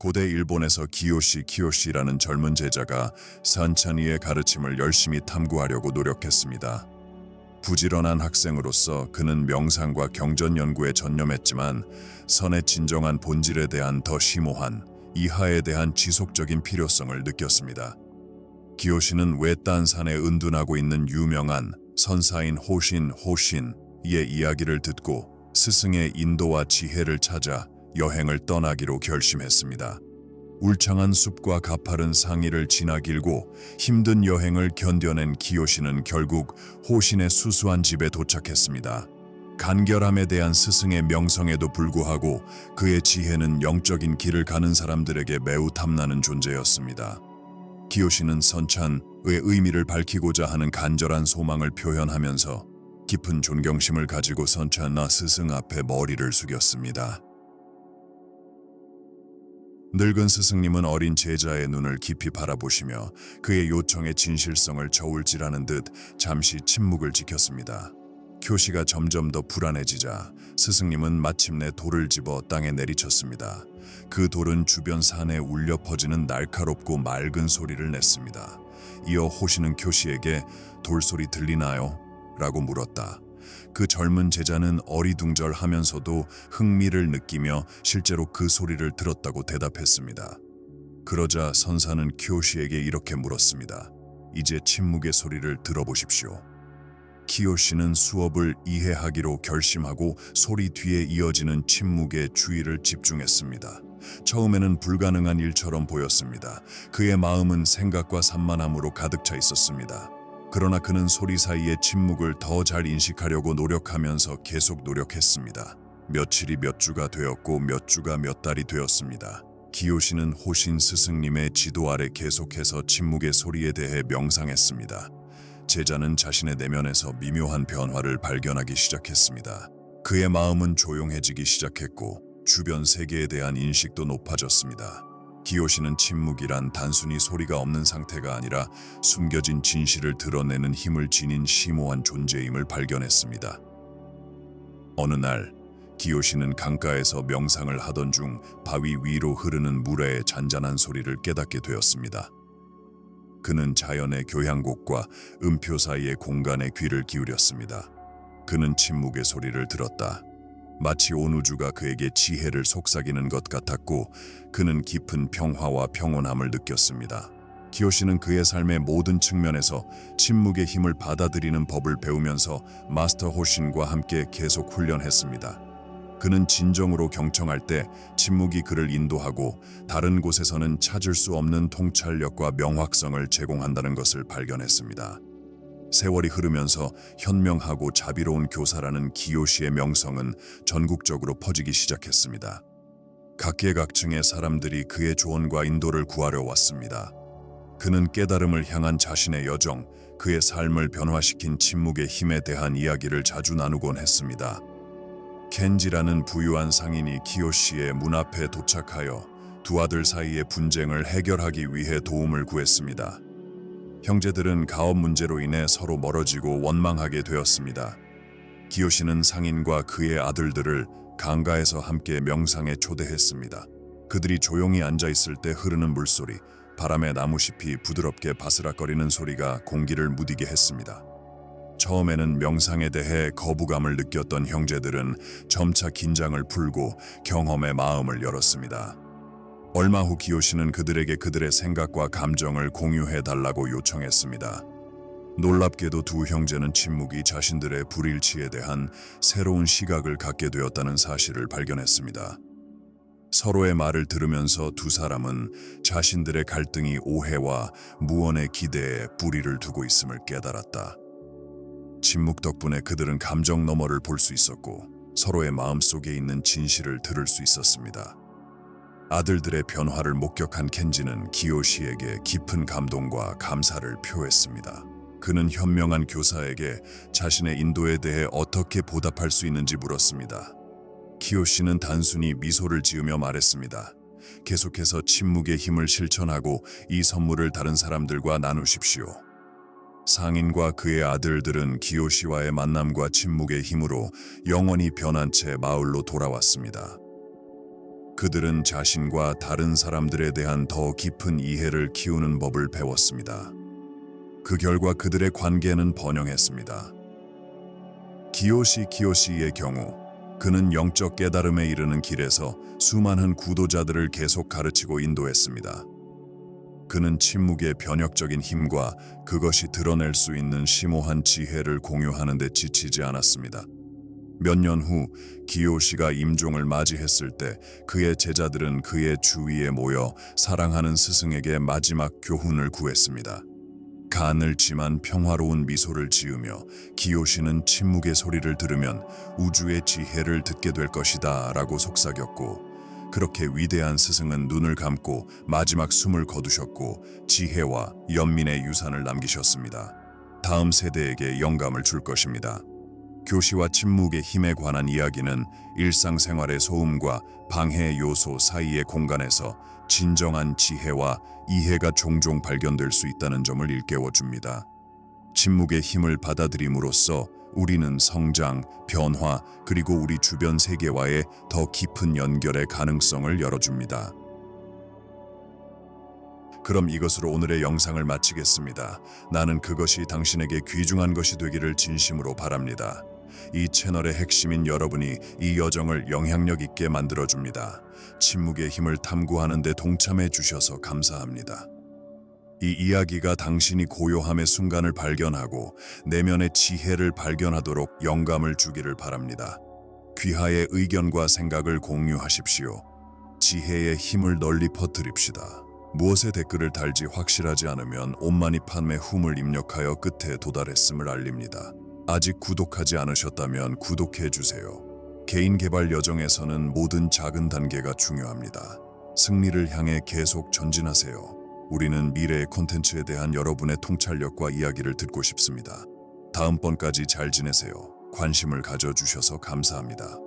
고대 일본에서 키요시라는 젊은 제자가 산찬이의 가르침을 열심히 탐구하려고 노력했습니다. 부지런한 학생으로서 그는 명상과 경전 연구에 전념했지만 선의 진정한 본질에 대한 더 심오한 이하에 대한 지속적인 필요성을 느꼈습니다. 키요시는 외딴 산에 은둔하고 있는 유명한 선사인 호신의 이야기를 듣고 스승의 인도와 지혜를 찾아 여행을 떠나기로 결심했습니다. 울창한 숲과 가파른 상의를 지나 길고 힘든 여행을 견뎌낸 키요시는 결국 호신의 수수한 집에 도착했습니다. 간결함에 대한 스승의 명성에도 불구하고 그의 지혜는 영적인 길을 가는 사람들에게 매우 탐나는 존재였습니다. 키요시는 선찬의 의미를 밝히고자 하는 간절한 소망을 표현하면서 깊은 존경심을 가지고 선찬나 스승 앞에 머리를 숙였습니다. 늙은 스승님은 어린 제자의 눈을 깊이 바라보시며 그의 요청의 진실성을 저울질하는 듯 잠시 침묵을 지켰습니다. 쿄시가 점점 더 불안해지자 스승님은 마침내 돌을 집어 땅에 내리쳤습니다. 그 돌은 주변 산에 울려 퍼지는 날카롭고 맑은 소리를 냈습니다. 이어 호시는 쿄시에게 돌소리 들리나요? 라고 물었다. 그 젊은 제자는 어리둥절하면서도 흥미를 느끼며 실제로 그 소리를 들었다고 대답했습니다. 그러자 선사는 키요시에게 이렇게 물었습니다. 이제 침묵의 소리를 들어보십시오. 키요시는 수업을 이해하기로 결심하고 소리 뒤에 이어지는 침묵에 주의를 집중했습니다. 처음에는 불가능한 일처럼 보였습니다. 그의 마음은 생각과 산만함으로 가득 차 있었습니다. 그러나 그는 소리 사이의 침묵을 더 잘 인식하려고 노력하면서 계속 노력했습니다. 며칠이 몇 주가 되었고 몇 주가 몇 달이 되었습니다. 키요시는 호신 스승님의 지도 아래 계속해서 침묵의 소리에 대해 명상했습니다. 제자는 자신의 내면에서 미묘한 변화를 발견하기 시작했습니다. 그의 마음은 조용해지기 시작했고 주변 세계에 대한 인식도 높아졌습니다. 키요시는 침묵이란 단순히 소리가 없는 상태가 아니라 숨겨진 진실을 드러내는 힘을 지닌 심오한 존재임을 발견했습니다. 어느 날 키요시는 강가에서 명상을 하던 중 바위 위로 흐르는 물의 잔잔한 소리를 깨닫게 되었습니다. 그는 자연의 교향곡과 음표 사이의 공간에 귀를 기울였습니다. 그는 침묵의 소리를 들었다. 마치 온 우주가 그에게 지혜를 속삭이는 것 같았고 그는 깊은 평화와 평온함을 느꼈습니다. 키요시는 그의 삶의 모든 측면에서 침묵의 힘을 받아들이는 법을 배우면서 마스터 호신과 함께 계속 훈련했습니다. 그는 진정으로 경청할 때 침묵이 그를 인도하고 다른 곳에서는 찾을 수 없는 통찰력과 명확성을 제공한다는 것을 발견했습니다. 세월이 흐르면서 현명하고 자비로운 교사라는 키요시의 명성은 전국적으로 퍼지기 시작했습니다. 각계각층의 사람들이 그의 조언과 인도를 구하려 왔습니다. 그는 깨달음을 향한 자신의 여정, 그의 삶을 변화시킨 침묵의 힘에 대한 이야기를 자주 나누곤 했습니다. 켄지라는 부유한 상인이 키요시의 문 앞에 도착하여 두 아들 사이의 분쟁을 해결하기 위해 도움을 구했습니다. 형제들은 가업 문제로 인해 서로 멀어지고 원망하게 되었습니다. 키요시는 상인과 그의 아들들을 강가에서 함께 명상에 초대했습니다. 그들이 조용히 앉아 있을 때 흐르는 물소리, 바람에 나무잎이 부드럽게 바스락거리는 소리가 공기를 무디게 했습니다. 처음에는 명상에 대해 거부감을 느꼈던 형제들은 점차 긴장을 풀고 경험에 마음을 열었습니다. 얼마 후 키요시는 그들에게 그들의 생각과 감정을 공유해달라고 요청했습니다. 놀랍게도 두 형제는 침묵이 자신들의 불일치에 대한 새로운 시각을 갖게 되었다는 사실을 발견했습니다. 서로의 말을 들으면서 두 사람은 자신들의 갈등이 오해와 무언의 기대에 뿌리를 두고 있음을 깨달았다. 침묵 덕분에 그들은 감정 너머를 볼 수 있었고 서로의 마음속에 있는 진실을 들을 수 있었습니다. 아들들의 변화를 목격한 켄지는 키요시에게 깊은 감동과 감사를 표했습니다. 그는 현명한 교사에게 자신의 인도에 대해 어떻게 보답할 수 있는지 물었습니다. 키요시는 단순히 미소를 지으며 말했습니다. 계속해서 침묵의 힘을 실천하고 이 선물을 다른 사람들과 나누십시오. 상인과 그의 아들들은 키요시와의 만남과 침묵의 힘으로 영원히 변한 채 마을로 돌아왔습니다. 그들은 자신과 다른 사람들에 대한 더 깊은 이해를 키우는 법을 배웠습니다. 그 결과 그들의 관계는 번영했습니다. 키요시의 경우 그는 영적 깨달음에 이르는 길에서 수많은 구도자들을 계속 가르치고 인도했습니다. 그는 침묵의 변혁적인 힘과 그것이 드러낼 수 있는 심오한 지혜를 공유하는 데 지치지 않았습니다. 몇 년 후 기요시가 임종을 맞이했을 때 그의 제자들은 그의 주위에 모여 사랑하는 스승에게 마지막 교훈을 구했습니다. 가늘지만 평화로운 미소를 지으며 기요시는 침묵의 소리를 들으면 우주의 지혜를 듣게 될 것이다 라고 속삭였고, 그렇게 위대한 스승은 눈을 감고 마지막 숨을 거두셨고 지혜와 연민의 유산을 남기셨습니다. 다음 세대에게 영감을 줄 것입니다. 교시와 침묵의 힘에 관한 이야기는 일상생활의 소음과 방해 요소 사이의 공간에서 진정한 지혜와 이해가 종종 발견될 수 있다는 점을 일깨워줍니다. 침묵의 힘을 받아들임으로써 우리는 성장, 변화, 그리고 우리 주변 세계와의 더 깊은 연결의 가능성을 열어줍니다. 그럼 이것으로 오늘의 영상을 마치겠습니다. 나는 그것이 당신에게 귀중한 것이 되기를 진심으로 바랍니다. 이 채널의 핵심인 여러분이 이 여정을 영향력 있게 만들어줍니다. 침묵의 힘을 탐구하는 데 동참해 주셔서 감사합니다. 이 이야기가 당신이 고요함의 순간을 발견하고 내면의 지혜를 발견하도록 영감을 주기를 바랍니다. 귀하의 의견과 생각을 공유하십시오. 지혜의 힘을 널리 퍼뜨립시다. 무엇에 댓글을 달지 확실하지 않으면 온마니 판매 훔을 입력하여 끝에 도달했음을 알립니다. 아직 구독하지 않으셨다면 구독해 주세요. 개인 개발 여정에서는 모든 작은 단계가 중요합니다. 승리를 향해 계속 전진하세요. 우리는 미래의 콘텐츠에 대한 여러분의 통찰력과 이야기를 듣고 싶습니다. 다음번까지 잘 지내세요. 관심을 가져주셔서 감사합니다.